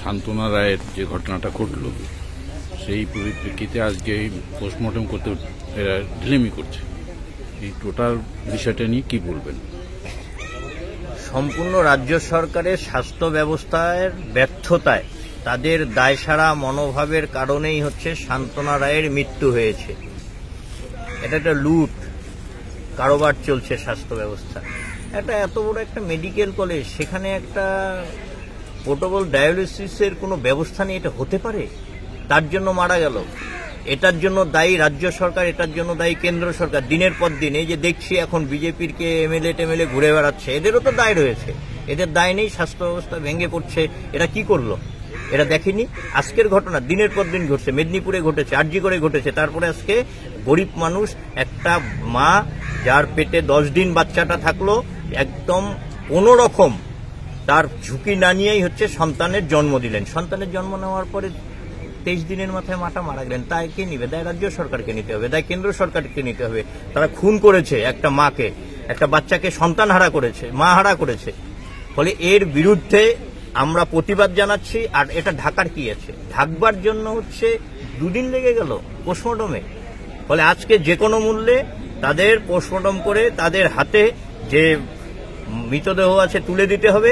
শান্তনা রায়ের যে ঘটনাটা ঘটল সেই পরিপ্রেক্ষিতে আজকে পোস্টমর্টম করতে এরা ঢিলেমি করছে। এই টোটাল বিষয়টা নিয়ে কি বলবেন? সম্পূর্ণ রাজ্য সরকারের স্বাস্থ্য ব্যবস্থার ব্যর্থতায়, তাদের দায়সারা মনোভাবের কারণেই হচ্ছে শান্তনা রায়ের মৃত্যু হয়েছে। এটা একটা লুট কারবার চলছে স্বাস্থ্য ব্যবস্থা। এটা এত বড় একটা মেডিকেল কলেজ, সেখানে একটা পোর্টেবল ডায়ালিসিসের কোনো ব্যবস্থা নেই। এটা হতে পারে? তার জন্য মারা গেল। এটার জন্য দায়ী রাজ্য সরকার, এটার জন্য দায়ী কেন্দ্র সরকার। দিনের পর দিন এই যে দেখছি এখন বিজেপির কে এমএলএ ঘুরে বেড়াচ্ছে, এদেরও তো দায় রয়েছে। এদের দায় নেই? স্বাস্থ্য ব্যবস্থা ভেঙে পড়ছে। এরা কি করলো? এরা দেখেনি? আজকের ঘটনা দিনের পর দিন ঘটছে, মেদিনীপুরে ঘটেছে, আরজি করে ঘটেছে। তারপরে আজকে গরিব মানুষ, একটা মা যার পেটে 10 দিন বাচ্চাটা থাকলো, একদম কোনো রকম তার ঝুঁকি না নিয়েই হচ্ছে সন্তানের জন্ম দিলেন। সন্তানের জন্ম নেওয়ার পরে 23 দিনের মাথায় মাটা মারা গেলেন। তাই কে নিবে? দায় রাজ্য সরকারকে নিতে হবে, দায় কেন্দ্র সরকারকে নিতে হবে। তারা খুন করেছে একটা মাকে, একটা বাচ্চাকে সন্তান হারা করেছে, মা হারা করেছে। ফলে এর বিরুদ্ধে আমরা প্রতিবাদ জানাচ্ছি। আর এটা ঢাকার কি আছে? ঢাকবার জন্য হচ্ছে 2 দিন লেগে গেল পোস্টমর্টমে। ফলে আজকে যে কোনো মূল্যে তাদের পোস্টমর্টম করে তাদের হাতে যে মৃতদেহ আছে তুলে দিতে হবে,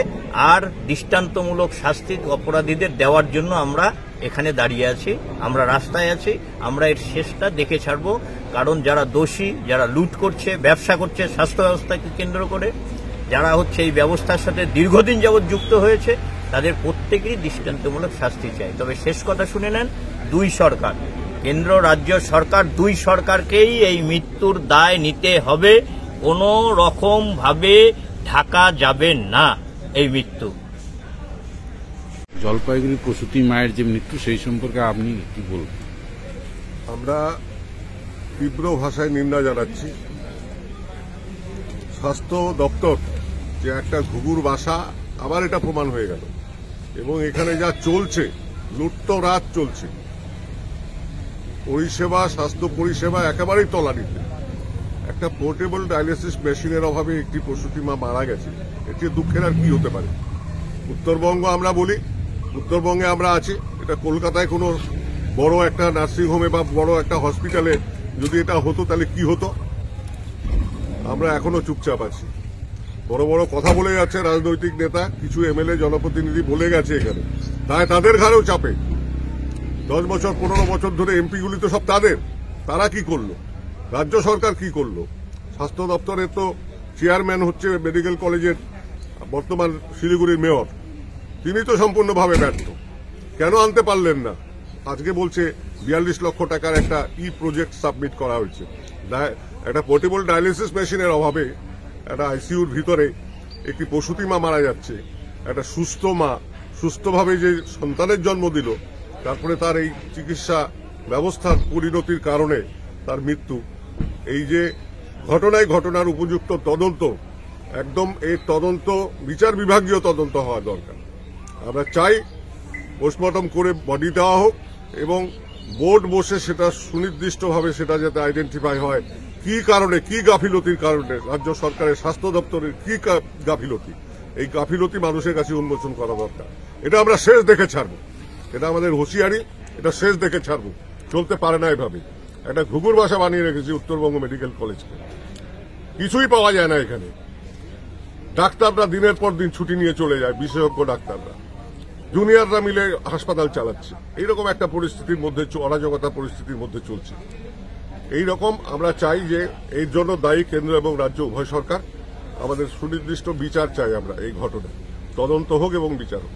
আর দৃষ্টান্তমূলক শাস্তি অপরাধীদের দেওয়ার জন্য আমরা এখানে দাঁড়িয়ে আছি, আমরা রাস্তায় আছি। আমরা এর শেষটা দেখে ছাড়ব। কারণ যারা দোষী, যারা লুট করছে, ব্যবসা করছে স্বাস্থ্য ব্যবস্থাকে কেন্দ্র করে, যারা হচ্ছে এই ব্যবস্থার সাথে দীর্ঘদিন যাবৎ যুক্ত হয়েছে, তাদের প্রত্যেকেরই দৃষ্টান্তমূলক শাস্তি চাই। তবে শেষ কথা শুনে নেন, 2 সরকার, কেন্দ্র রাজ্য সরকার, 2 সরকারকেই এই মৃত্যুর দায় নিতে হবে। কোনো রকম ভাবে ঢাকা যাবে না এই মৃত্যু। জলপাইগুড়ি প্রসূতি মায়ের যে মৃত্যু, সেই সম্পর্কে আপনি কি বলবেন? আমরা তীব্র ভাষায় নিন্দা জানাচ্ছি। স্বাস্থ্য দপ্তর যে একটা ঘুঘুর বাসা, আবার এটা প্রমাণ হয়ে গেল। এবং এখানে যা চলছে, লুটতরাজ চলছে, পরিষেবা, স্বাস্থ্য পরিষেবা একেবারেই তলানিতে। একটা পোর্টেবল ডায়ালিসিস মেশিনের অভাবে একটি প্রসূতি মা মারা গেছে, এটি দুঃখের আর কি হতে পারে? উত্তরবঙ্গ আমরা বলি, উত্তরবঙ্গে আমরা আছি। এটা কলকাতায় কোনো বড় একটা নার্সিংহোমে বা বড় একটা হসপিটালে যদি এটা হতো তাহলে কি হতো? আমরা এখনো চুপচাপ আছি। বড় বড় কথা বলে যাচ্ছে রাজনৈতিক নেতা, কিছু এমএলএ জনপ্রতিনিধি বলে গেছে এখানে, তাই তাদের ঘাড়েও চাপে। 10 বছর 15 বছর ধরে এমপিগুলি তো সব তাদের। তারা কি করলো? রাজ্য সরকার কি করলো? স্বাস্থ্য দপ্তরের তো চেয়ারম্যান হচ্ছে মেডিকেল কলেজের বর্তমান শিলিগুড়ির মেয়র, তিনি তো সম্পূর্ণভাবে ব্যর্থ। কেন আনতে পারলেন না? আজকে বলছে 42 লক্ষ টাকার একটা প্রজেক্ট সাবমিট করা হয়েছে। একটা পোর্টেবল ডায়ালিসিস মেশিনের অভাবে একটা আইসিইউর ভিতরে একটি প্রসূতি মা মারা যাচ্ছে। একটা সুস্থ মা সুস্থভাবে যে সন্তানের জন্ম দিল, তারপরে তার এই চিকিৎসা ব্যবস্থার পরিণতির কারণে তার মৃত্যু। এই যে ঘটনার উপযুক্ত তদন্ত, একদম এই তদন্ত বিচার বিভাগীয় তদন্ত হওয়া দরকার। আমরা চাই পোস্টমর্টম করে বডি দেওয়া হোক এবং বোর্ড বসে সেটা সুনির্দিষ্টভাবে সেটা যাতে আইডেন্টিফাই হয় কি কারণে, কি গাফিলতির কারণে, রাজ্য সরকারের স্বাস্থ্য দপ্তরের কি গাফিলতি, এই গাফিলতি মানুষের কাছে উন্মোচন করা দরকার। এটা আমরা শেষ দেখে ছাড়ব, এটা আমাদের হুঁশিয়ারি, এটা শেষ দেখে ছাড়ব। চলতে পারে না এভাবে। একটা ঘুঘুর বাসা বানিয়ে রেখেছি উত্তরবঙ্গ মেডিকেল কলেজকে, কিছুই পাওয়া যায় না এখানে। ডাক্তাররা দিনের পর দিন ছুটি নিয়ে চলে যায়, বিশেষজ্ঞ ডাক্তাররা, জুনিয়ররা মিলে হাসপাতাল চালাচ্ছে। এইরকম একটা পরিস্থিতির মধ্যে, অরাজকতা পরিস্থিতির মধ্যে চলছে। এইরকম আমরা চাই যে এর জন্য দায়ী কেন্দ্র এবং রাজ্য উভয় সরকার। আমাদের সুনির্দিষ্ট বিচার চাই আমরা। এই ঘটনা তদন্ত হোক এবং বিচার হোক।